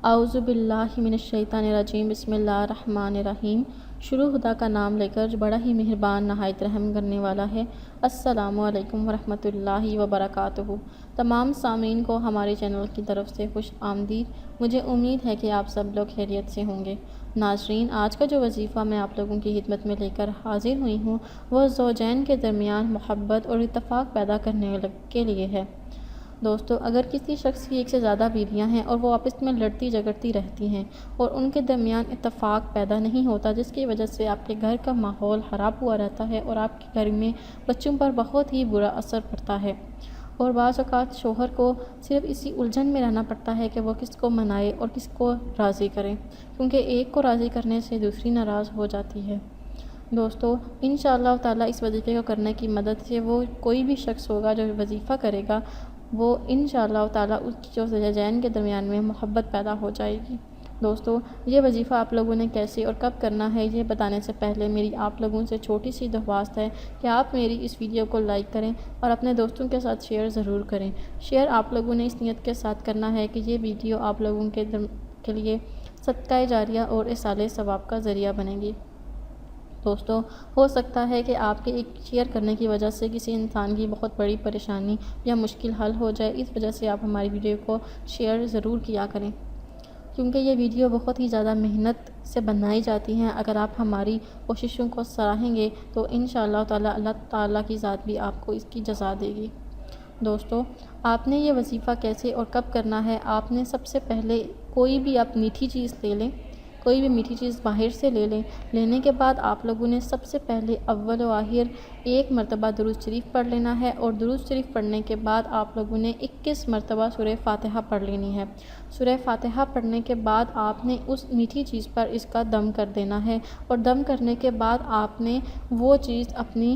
اعوذ باللہ من الشیطان الرجیم، بسم اللہ الرحمن الرحیم۔ شروع خدا کا نام لے کر جو بڑا ہی مہربان نہایت رحم کرنے والا ہے۔ السلام علیکم ورحمۃ اللہ وبرکاتہ۔ تمام سامعین کو ہمارے چینل کی طرف سے خوش آمدید۔ مجھے امید ہے کہ آپ سب لوگ خیریت سے ہوں گے۔ ناظرین، آج کا جو وظیفہ میں آپ لوگوں کی خدمت میں لے کر حاضر ہوئی ہوں وہ زوجین کے درمیان محبت اور اتفاق پیدا کرنے کے لیے ہے۔ دوستو، اگر کسی شخص کی ایک سے زیادہ بیویاں ہیں اور وہ آپس میں لڑتی جھگڑتی رہتی ہیں اور ان کے درمیان اتفاق پیدا نہیں ہوتا، جس کی وجہ سے آپ کے گھر کا ماحول خراب ہوا رہتا ہے اور آپ کے گھر میں بچوں پر بہت ہی برا اثر پڑتا ہے، اور بعض اوقات شوہر کو صرف اسی الجھن میں رہنا پڑتا ہے کہ وہ کس کو منائے اور کس کو راضی کرے، کیونکہ ایک کو راضی کرنے سے دوسری ناراض ہو جاتی ہے۔ دوستو، انشاءاللہ تعالیٰ اس وظیفے کو کرنے کی مدد سے وہ کوئی بھی شخص ہوگا جو وظیفہ کرے گا، وہ انشاءاللہ تعالیٰ اس کی جو زوجین کے درمیان میں محبت پیدا ہو جائے گی۔ دوستو، یہ وظیفہ آپ لوگوں نے کیسے اور کب کرنا ہے یہ بتانے سے پہلے میری آپ لوگوں سے چھوٹی سی درخواست ہے کہ آپ میری اس ویڈیو کو لائک کریں اور اپنے دوستوں کے ساتھ شیئر ضرور کریں۔ شیئر آپ لوگوں نے اس نیت کے ساتھ کرنا ہے کہ یہ ویڈیو آپ لوگوں کے لیے صدقہ جاریہ اور ایصال ثواب کا ذریعہ بنے گی۔ دوستو، ہو سکتا ہے کہ آپ کے ایک شیئر کرنے کی وجہ سے کسی انسان کی بہت بڑی پریشانی یا مشکل حل ہو جائے، اس وجہ سے آپ ہماری ویڈیو کو شیئر ضرور کیا کریں، کیونکہ یہ ویڈیو بہت ہی زیادہ محنت سے بنائی جاتی ہیں۔ اگر آپ ہماری کوششوں کو سراہیں گے تو انشاءاللہ تعالیٰ اللہ تعالیٰ کی ذات بھی آپ کو اس کی جزا دے گی۔ دوستو، آپ نے یہ وظیفہ کیسے اور کب کرنا ہے؟ آپ نے سب سے پہلے کوئی بھی آپ میٹھی چیز لے لیں، کوئی بھی میٹھی چیز باہر سے لے لیں۔ لینے کے بعد آپ لوگوں نے سب سے پہلے اول و آخر ایک مرتبہ درود شریف پڑھ لینا ہے، اور درود شریف پڑھنے کے بعد آپ لوگوں نے 21 مرتبہ سورہ فاتحہ پڑھ لینی ہے۔ سورہ فاتحہ پڑھنے کے بعد آپ نے اس میٹھی چیز پر اس کا دم کر دینا ہے، اور دم کرنے کے بعد آپ نے وہ چیز اپنی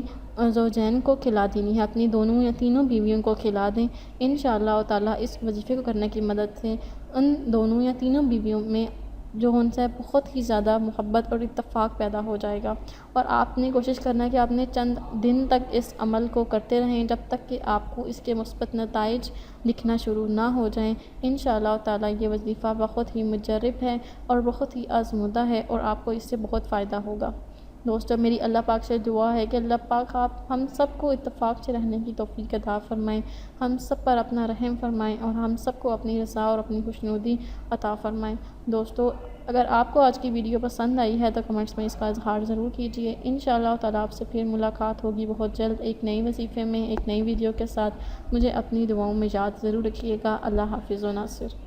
زوجین کو کھلا دینی ہے، اپنی دونوں یا تینوں بیویوں کو کھلا دیں۔ انشاءاللہ تعالیٰ اس وظیفے کو کرنے کی مدد سے ان دونوں یا تینوں بیویوں میں جو ان سے بہت ہی زیادہ محبت اور اتفاق پیدا ہو جائے گا، اور آپ نے کوشش کرنا ہے کہ آپ نے چند دن تک اس عمل کو کرتے رہیں جب تک کہ آپ کو اس کے مثبت نتائج دکھنا شروع نہ ہو جائیں۔ انشاءاللہ تعالیٰ یہ وظیفہ بہت ہی مجرب ہے اور بہت ہی آزمودہ ہے، اور آپ کو اس سے بہت فائدہ ہوگا۔ دوستو، میری اللہ پاک سے دعا ہے کہ اللہ پاک آپ ہم سب کو اتفاق سے رہنے کی توفیق عطا فرمائیں، ہم سب پر اپنا رحم فرمائیں، اور ہم سب کو اپنی رضا اور اپنی خوشنودی عطا فرمائیں۔ دوستو، اگر آپ کو آج کی ویڈیو پسند آئی ہے تو کمنٹس میں اس کا اظہار ضرور کیجیے۔ انشاءاللہ تعالیٰ آپ سے پھر ملاقات ہوگی بہت جلد ایک نئی وظیفے میں، ایک نئی ویڈیو کے ساتھ۔ مجھے اپنی دعاؤں میں یاد ضرور رکھیے گا۔ اللہ حافظ و ناصر۔